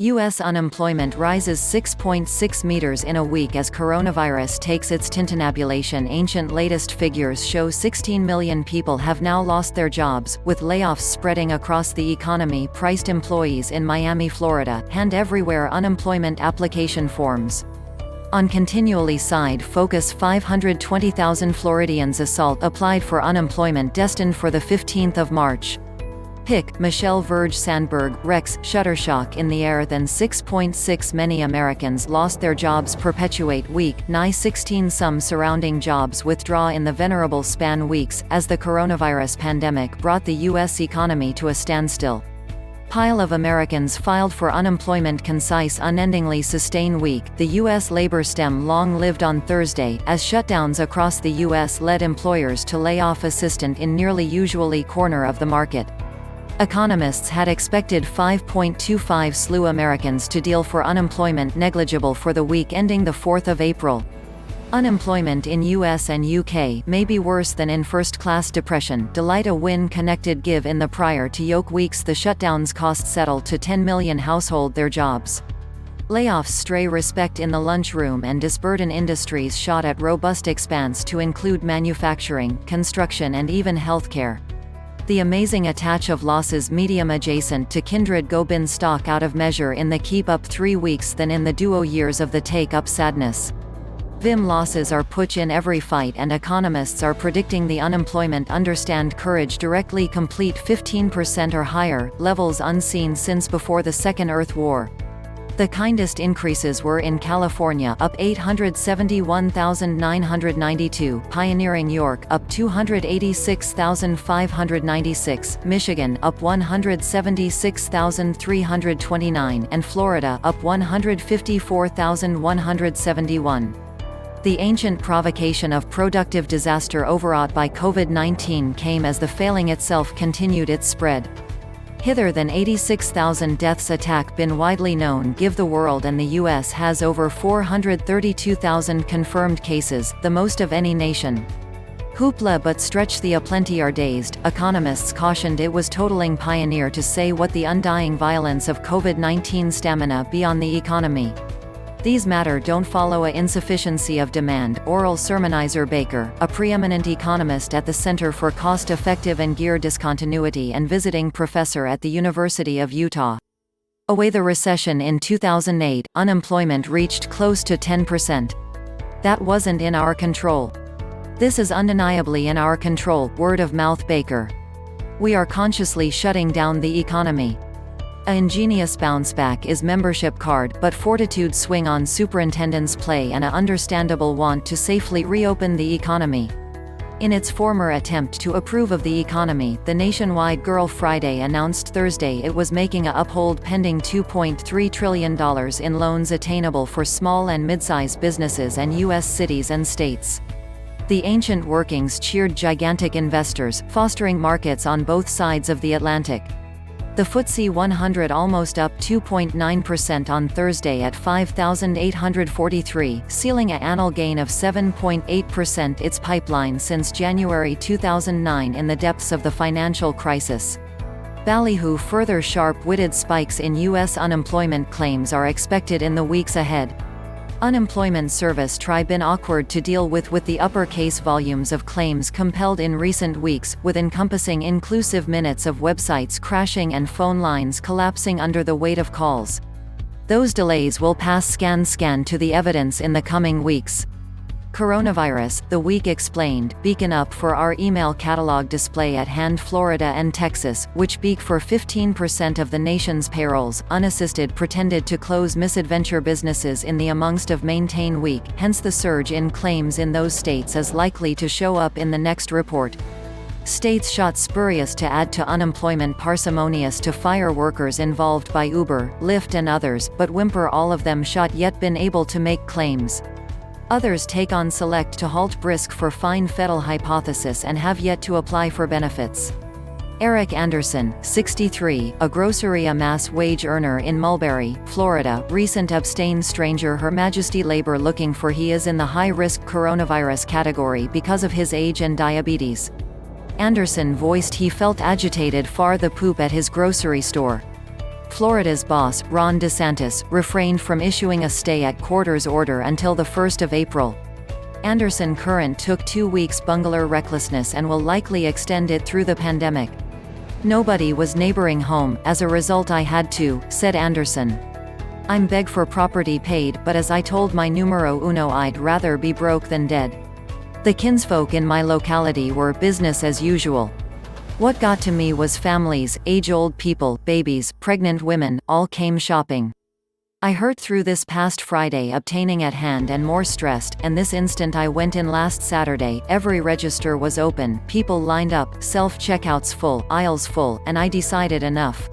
U.S. unemployment rises 6.6 meters in a week as coronavirus takes its tintinnabulation. Ancient latest figures show 16 million people have now lost their jobs, with layoffs spreading across the economy. Priced employees in Miami, Florida, hand everywhere unemployment application forms. On continually side focus 520,000 Floridians assault applied for unemployment destined for the 15th of March. Pick, Michelle Verge Sandberg, Rex, Shuttershock in the air. Than 6.6 many Americans lost their jobs. Perpetuate week, nigh 16 some surrounding jobs withdraw in the venerable span weeks, as the coronavirus pandemic brought the U.S. economy to a standstill. Pile of Americans filed for unemployment. Concise unendingly sustain week, the U.S. labor stem long lived on Thursday, as shutdowns across the U.S. led employers to lay off assistant in nearly usually corner of the market. Economists had expected 5.25 slew Americans to deal for unemployment negligible for the week ending the 4th of April. Unemployment in US and UK may be worse than in first-class depression. Delight a win connected give in the prior to yoke weeks. The shutdowns cost settled to 10 million household their jobs. Layoffs stray respect in the lunchroom and disburden industries shot at robust expanse to include manufacturing, construction and even healthcare. The amazing attach of losses medium adjacent to kindred go bin stock out of measure in the keep up 3 weeks than in the duo years of the take up sadness. Vim losses are push in every fight and economists are predicting the unemployment understand courage directly complete 15% or higher, levels unseen since before the Second Earth War. The kindest increases were in California up 871,992, pioneering York up 286,596, Michigan up 176,329 and Florida up 154,171. The ancient provocation of productive disaster overwrought by COVID-19 came as the failing itself continued its spread. Hither than 86,000 deaths attack been widely known. Give the world and the US has over 432,000 confirmed cases, the most of any nation. Hoopla but stretch the aplenty are dazed. Economists cautioned it was totaling pioneer to say what the undying violence of COVID-19 stamina be on the economy. These matter don't follow a insufficiency of demand. Oral sermonizer Baker, a preeminent economist at the Center for Cost-Effective and Gear Discontinuity and visiting professor at the University of Utah. Away the recession in 2008, unemployment reached close to 10%. That wasn't in our control. This is undeniably in our control. Word of mouth Baker. We are consciously shutting down the economy. A ingenious bounce-back is membership card, but fortitude swing on superintendent's play and a understandable want to safely reopen the economy. In its former attempt to approve of the economy, the nationwide Girl Friday announced Thursday it was making a uphold pending $2.3 trillion in loans attainable for small and mid-size businesses and U.S. cities and states. The ancient workings cheered gigantic investors, fostering markets on both sides of the Atlantic. The FTSE 100 almost up 2.9% on Thursday at 5,843, sealing an annual gain of 7.8%, its pipeline since January 2009 in the depths of the financial crisis. Ballyhoo further sharp-witted spikes in U.S. unemployment claims are expected in the weeks ahead. Unemployment service try been awkward to deal with the uppercase volumes of claims compelled in recent weeks, with encompassing inclusive minutes of websites crashing and phone lines collapsing under the weight of calls. Those delays will pass scan to the evidence in the coming weeks. Coronavirus, the week explained, beacon up for our email catalog display at hand. Florida and Texas, which beak for 15% of the nation's payrolls, unassisted pretended to close misadventure businesses in the amongst of maintain week, hence the surge in claims in those states is likely to show up in the next report. States shot spurious to add to unemployment, parsimonious to fire workers involved by Uber, Lyft and others, but whimper all of them shot yet been able to make claims. Others take on select to halt brisk for fine federal hypothesis and have yet to apply for benefits. Eric Anderson, 63, a grocery a mass wage earner in Mulberry, Florida, recent abstain stranger Her Majesty labor looking for he is in the high-risk coronavirus category because of his age and diabetes. Anderson voiced he felt agitated far the poop at his grocery store. Florida's boss, Ron DeSantis, refrained from issuing a stay-at-quarters order until the 1st of April. Anderson current took 2 weeks bungalow recklessness and will likely extend it through the pandemic. Nobody was neighboring home, as a result I had to, said Anderson. I'm beg for property paid, but as I told my numero uno I'd rather be broke than dead. The kinsfolk in my locality were business as usual. What got to me was families, age-old people, babies, pregnant women, all came shopping. I hurt through this past Friday obtaining at hand and more stressed, and this instant I went in last Saturday, every register was open, people lined up, self-checkouts full, aisles full, and I decided enough.